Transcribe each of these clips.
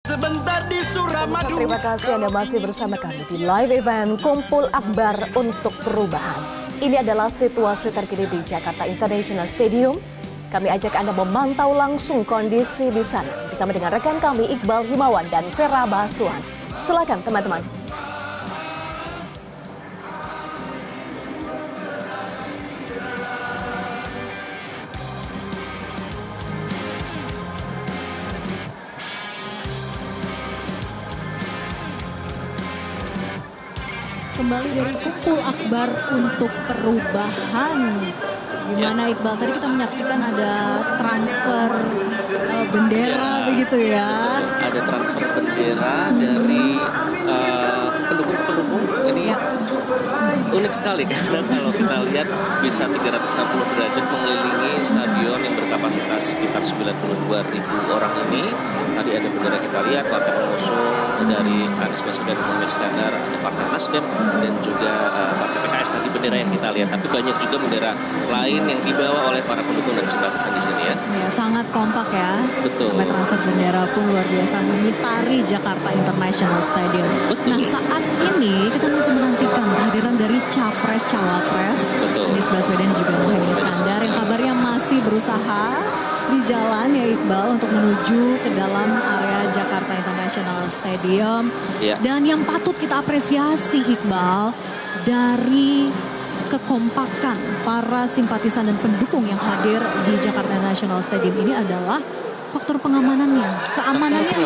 Sebentar di Suramadu. Terima kasih Anda masih bersama kami di live event Kumpul Akbar untuk Perubahan. Ini adalah situasi terkini di Jakarta International Stadium. Kami ajak Anda memantau langsung kondisi di sana bersama dengan rekan kami Iqbal Himawan dan Vera Basuhan. Silakan teman-teman. Kembali dari Kumpul Akbar untuk Perubahan. Gimana Iqbal, tadi kita menyaksikan ada transfer bendera begitu ya. Ada transfer bendera dari pendukung-pendukung. Ini unik sekali karena kalau kita lihat bisa 360 derajat mengelilingi stadion yang berkapasitas sekitar 92.000 orang ini. Tadi ada bendera kita lihat, partai pengusung dari Anies Baswedan dan Muhammad Iskandar, ada Partai Nasdem dan juga Partai PKS. Tadi bendera yang kita lihat, tapi banyak juga bendera lain yang dibawa oleh para pendukung dan simpatisan di sini ya. Ya, sangat kompak ya. Betul. Sampai transfer bendera pun luar biasa mengitari Jakarta International Stadium. Betul. Nah, saat ini kita masih menantikan kehadiran dari Capres Cawapres Anies Baswedan juga Muhammad Iskandar yang kabarnya masih berusaha di jalan ya Iqbal untuk menuju ke dalam area Jakarta International Stadium. Ya. Dan yang patut kita apresiasi Iqbal dari kekompakan para simpatisan dan pendukung yang hadir di Jakarta International Stadium ini adalah faktor pengamanannya. Keamanannya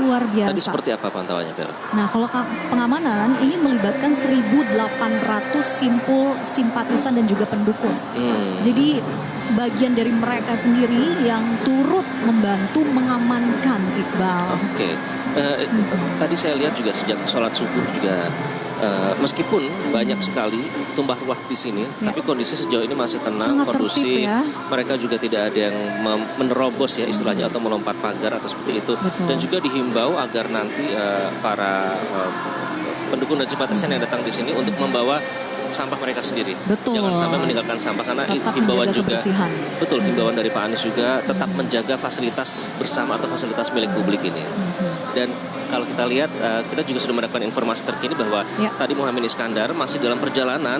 luar biasa. Tadi seperti apa pantauannya, Vera? Nah, kalau pengamanan ini melibatkan 1.800 simpul simpatisan dan juga pendukung. Jadi bagian dari mereka sendiri yang turut membantu mengamankan Iqbal. Oke. Tadi saya lihat juga sejak sholat subuh juga meskipun banyak sekali tumpah ruah di sini, tapi kondisi sejauh ini masih tenang, sangat kondusif. tertib ya. Mereka juga tidak ada yang menerobos ya istilahnya atau melompat pagar atau seperti itu. Betul. Dan juga dihimbau agar nanti para pendukung dan simpatisan yang datang di sini untuk membawa sampah mereka sendiri. Betul. Jangan sampai meninggalkan sampah karena Tetap himbauan menjaga juga. kebersihan. Betul, himbauan dari Pak Anies juga tetap menjaga fasilitas bersama atau fasilitas milik publik ini. Dan kalau kita lihat, kita juga sudah mendapatkan informasi terkini bahwa tadi Muhammad Iskandar masih dalam perjalanan.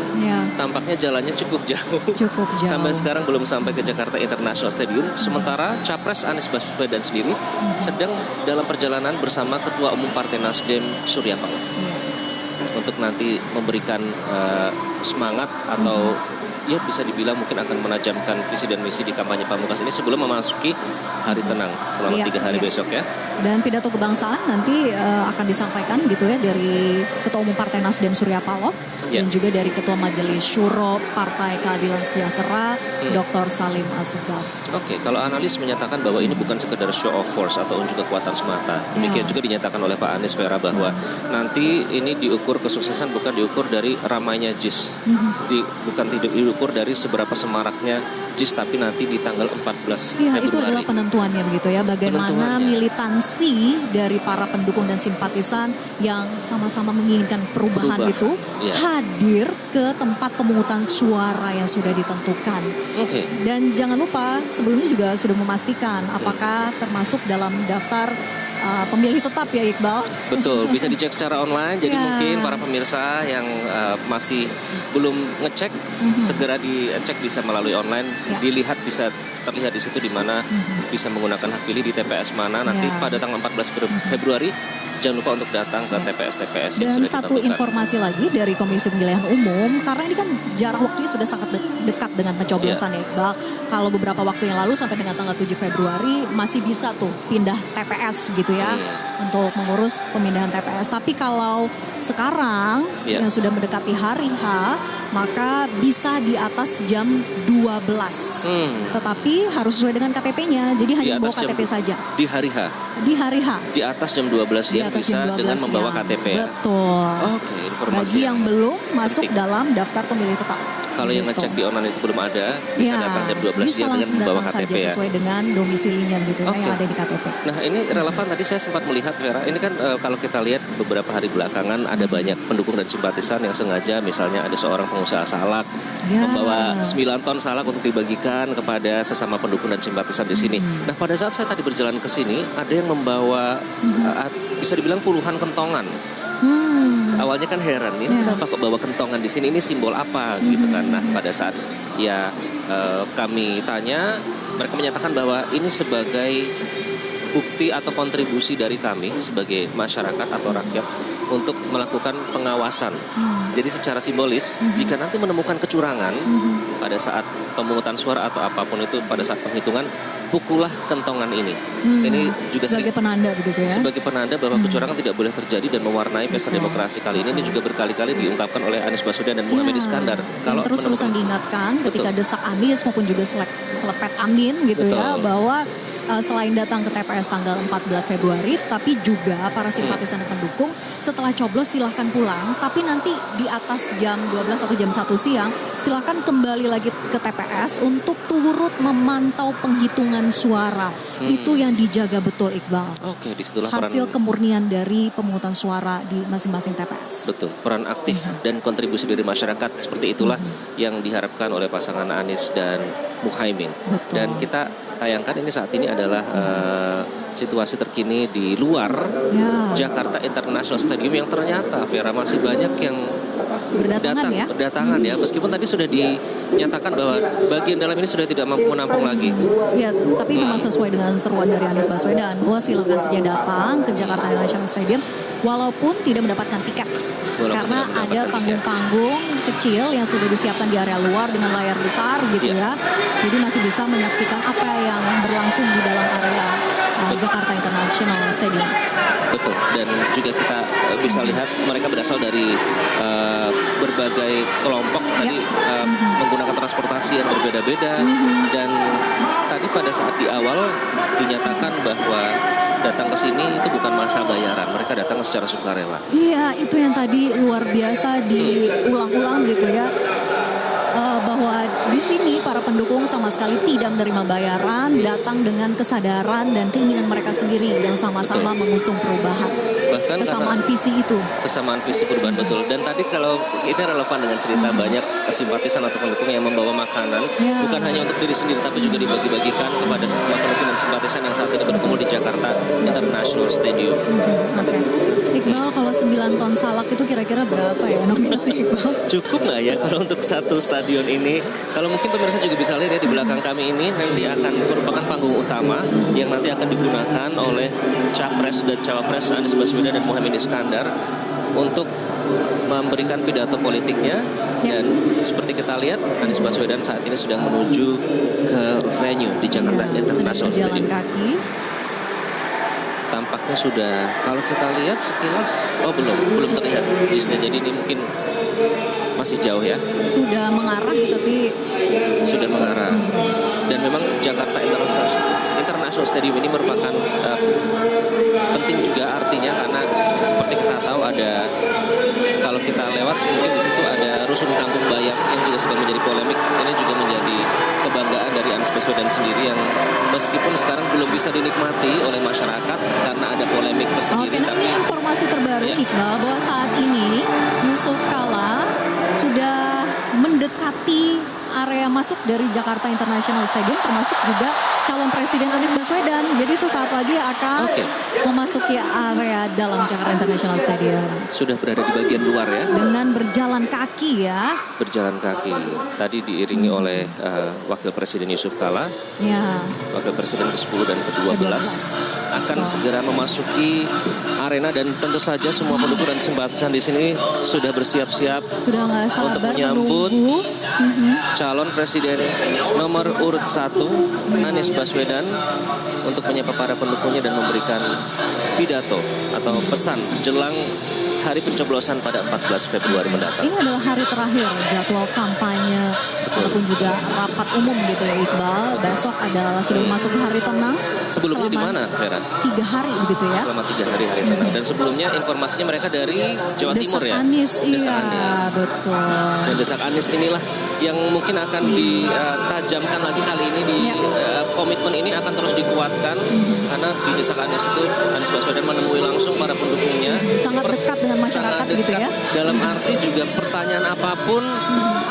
Tampaknya jalannya cukup jauh. Cukup jauh. Sampai sekarang belum sampai ke Jakarta International Stadium. Sementara Capres Anies Baswedan sendiri sedang dalam perjalanan bersama Ketua Umum Partai Nasdem Surya Paloh. Untuk nanti memberikan semangat atau ya bisa dibilang mungkin akan menajamkan visi dan misi di kampanye pamungkas ini sebelum memasuki hari tenang selama 3 hari besok ya. Dan pidato kebangsaan nanti akan disampaikan gitu ya dari Ketua Umum Partai Nasdem Surya Paloh dan juga dari Ketua Majelis Syuro Partai Keadilan Sejahtera Dr. Salim Assegaf. Oke, kalau analis menyatakan bahwa ini bukan sekedar show of force atau unjuk kekuatan semata. Demikian juga dinyatakan oleh Pak Anies Vera bahwa nanti ini diukur kesuksesan bukan diukur dari ramainya JIS. Bukan diukur dari seberapa semaraknya JIS, tapi nanti di tanggal 14 Februari. Itu adalah penentuannya begitu ya, bagaimana militansi dari para pendukung dan simpatisan yang sama-sama menginginkan perubahan itu hadir ke tempat pemungutan suara yang sudah ditentukan. Dan jangan lupa sebelumnya juga sudah memastikan apakah termasuk dalam daftar pemilih tetap ya Iqbal. Betul, bisa dicek secara online. Jadi mungkin para pemirsa yang masih belum ngecek segera dicek bisa melalui online. Dilihat bisa terlihat di situ di mana bisa menggunakan hak pilih di TPS mana nanti pada tanggal 14 Februari. Jangan lupa untuk datang ke TPS-TPS yang sudah ditentukan. Dan satu informasi lagi dari Komisi Pemilihan Umum, karena ini kan jarak waktunya sudah sangat dekat dengan pencoblosan ya Iqbal. Kalau beberapa waktu yang lalu sampai dengan tanggal 7 Februari masih bisa tuh pindah TPS gitu ya untuk mengurus pemindahan TPS. Tapi kalau sekarang yang sudah mendekati hari H, maka bisa di atas jam 12. Tetapi harus sesuai dengan KTP-nya, jadi hanya membawa KTP saja. Di hari H? Di hari H. Di atas jam 12 ya bisa dengan membawa KTP ya? Betul. Oke, informasi bagi yang belum masuk dalam daftar pemilih tetap. Kalau yang Gitu. ngecek di online itu belum ada, bisa datang jam 12 bisa siang dengan langsung membawa datang KTP saja ya. sesuai dengan domisilinya gitu ya, Oke. yang ada di KTP. Nah ini relevan, tadi saya sempat melihat Vera, ini kan kalau kita lihat beberapa hari belakangan ada banyak pendukung dan simpatisan yang sengaja, misalnya ada seorang pengusaha salak Ya. membawa 9 ton salak untuk dibagikan kepada sesama pendukung dan simpatisan di sini. Nah pada saat saya tadi berjalan ke sini, ada yang membawa bisa dibilang puluhan kentongan. Awalnya kan heran, ini kenapa kok bawa kentongan di sini, ini simbol apa gitu kan. Nah pada saat ya kami tanya, mereka menyatakan bahwa ini sebagai bukti atau kontribusi dari kami sebagai masyarakat atau rakyat untuk melakukan pengawasan. Jadi secara simbolis, jika nanti menemukan kecurangan pada saat pemungutan suara atau apapun itu pada saat penghitungan, pukullah kentongan ini. Ini juga Sebagai penanda begitu ya. sebagai penanda bahwa kecurangan tidak boleh terjadi dan mewarnai pesta demokrasi kali ini. Ini juga berkali-kali diungkapkan oleh Anies Baswedan dan Muhammad Iskandar. Yang terus-terusan diingatkan ketika desak Anies maupun juga selepet Amin gitu ya, bahwa selain datang ke TPS tanggal 14 Februari, tapi juga para simpatisan dan pendukung setelah coblos silahkan pulang, tapi nanti di atas jam 12 atau jam 1 siang silahkan kembali lagi ke TPS untuk turut memantau penghitungan suara. Itu yang dijaga betul, Iqbal. Oke, disitulah Hasil peran, kemurnian dari pemungutan suara di masing-masing TPS. betul, peran aktif dan kontribusi dari masyarakat seperti itulah yang diharapkan oleh pasangan Anies dan Muhaimin. Betul. Dan kita tayangkan ini saat ini adalah situasi terkini di luar Jakarta International Stadium yang ternyata Vera masih banyak yang berdatangan ya, meskipun tadi sudah dinyatakan bahwa bagian dalam ini sudah tidak mampu menampung lagi. Ya, tapi memang sesuai dengan seruan dari Anies Baswedan, bahwa silakan saja datang ke Jakarta International Stadium walaupun tidak mendapatkan tiket. Karena ada panggung-panggung kecil yang sudah disiapkan di area luar dengan layar besar gitu ya. Jadi masih bisa menyaksikan apa yang berlangsung di dalam area Jakarta International Stadium. Betul, dan juga kita bisa lihat mereka berasal dari berbagai kelompok tadi menggunakan transportasi yang berbeda-beda dan tadi pada saat di awal dinyatakan bahwa datang ke sini itu bukan masa bayaran, mereka datang secara sukarela. Iya, itu yang tadi luar biasa diulang-ulang gitu ya. Bahwa di sini para pendukung sama sekali tidak menerima bayaran, datang dengan kesadaran dan keinginan mereka sendiri yang sama-sama mengusung perubahan. Bahkan kesamaan visi itu. Kesamaan visi perubahan, betul. Dan tadi kalau ini relevan dengan cerita banyak simpatisan atau pendukung yang membawa makanan, bukan hanya untuk diri sendiri tapi juga dibagi-bagikan kepada sesama pendukung dan simpatisan yang saat ini berkumpul di Jakarta International Stadium. Oke. Iqbal, kalau 9 ton salak itu kira-kira berapa ya nominalnya, Iqbal? Cukup nggak ya kalau untuk satu stadion ini? Kalau mungkin pemirsa juga bisa lihat ya di belakang kami ini nanti akan merupakan panggung utama yang nanti akan digunakan oleh Capres dan Cawapres Anies Baswedan dan Muhammad Iskandar untuk memberikan pidato politiknya. Dan seperti kita lihat Anies Baswedan saat ini sedang menuju ke venue di Jakarta International Sedang berjalan Stadium. kaki. Tampaknya sudah, kalau kita lihat sekilas, belum terlihat jisnya, jadi ini mungkin masih jauh ya. Sudah mengarah tapi Sudah mengarah. Dan memang Jakarta International Stadium ini merupakan penting juga artinya karena seperti kita tahu ada, kalau kita lewat mungkin di situ ada rusun kampung bayam yang juga sedang menjadi polemik. Ini juga menjadi kebanggaan dari Anies Baswedan sendiri yang meskipun sekarang belum bisa dinikmati oleh masyarakat karena ada polemik tersendiri. Oke, Tapi informasi terbaru Iqbal bahwa saat ini Yusuf Kala sudah mendekati area masuk dari Jakarta International Stadium, termasuk juga calon presiden Anies Baswedan. Jadi sesaat lagi akan memasuki area dalam Jakarta International Stadium. Sudah berada di bagian luar ya. Dengan berjalan kaki ya. Berjalan kaki. Tadi diiringi oleh Wakil Presiden Yusuf Kala. Ya. Wakil Presiden ke-10 dan ke-12 akan segera memasuki arena dan tentu saja semua pendukung dan simpatisan di sini sudah bersiap-siap untuk menyambut calon presiden nomor urut 1 Anies Baswedan untuk menyapa para pendukungnya dan memberikan pidato atau pesan jelang hari pencoblosan pada 14 Februari mendatang. Ini adalah hari terakhir jadwal kampanye ataupun juga rapat umum gitu ya Iqbal. Besok adalah sudah masuk hari tenang. Sebelumnya di mana, Vera? 3 hari begitu ya. Selama 3 hari tenang. Dan sebelumnya informasinya mereka dari Jawa Timur ya. Anies, Desak iya Anies. betul. Dan desak Anies inilah yang mungkin akan ditajamkan lagi kali ini di komitmen ini akan terus dikuatkan karena di desak Anies itu Anies Baswedan menemui langsung para pendukungnya. Sangat dekat dengan masyarakat Sangat gitu dekat. ya. Dalam arti juga pertanyaan apapun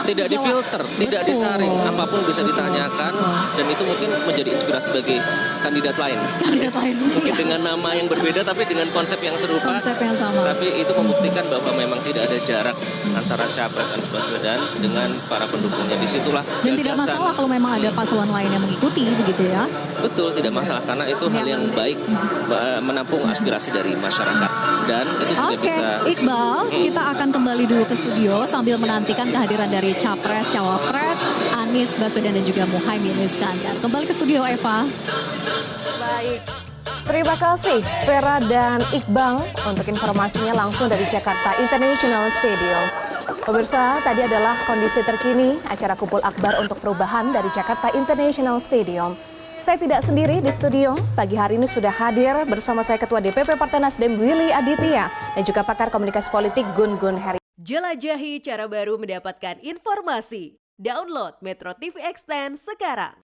tidak difilter, tidak Betul. disaring, apapun bisa ditanyakan dan itu mungkin menjadi inspirasi bagi kandidat lain. Kandidat lain. Mungkin dengan nama yang berbeda tapi dengan konsep yang serupa. Konsep yang sama. Tapi itu membuktikan bahwa memang tidak ada jarak antara capres Anies Baswedan dengan para pendukungnya. Disitulah Dan tidak gagasan. masalah kalau memang ada paslon lain yang mengikuti begitu ya. Betul, tidak masalah karena itu hal yang baik menampung aspirasi dari masyarakat dan itu juga Oke, bisa. Iqbal, kita akan kembali dulu ke studio sambil menantikan kehadiran dari Capres, Cawapres, Anies Baswedan dan juga Muhaimin Iskandar. Kembali ke studio Eva. Baik. Terima kasih Vera dan Iqbal untuk informasinya langsung dari Jakarta International Stadium. Pemirsa, tadi adalah kondisi terkini acara Kumpul Akbar untuk Perubahan dari Jakarta International Stadium. Saya tidak sendiri di studio, pagi hari ini sudah hadir bersama saya Ketua DPP Partai Nasdem Willy Aditya dan juga pakar komunikasi politik Gun Gun Heri. Jelajahi cara baru mendapatkan informasi. Download Metro TV Extend sekarang.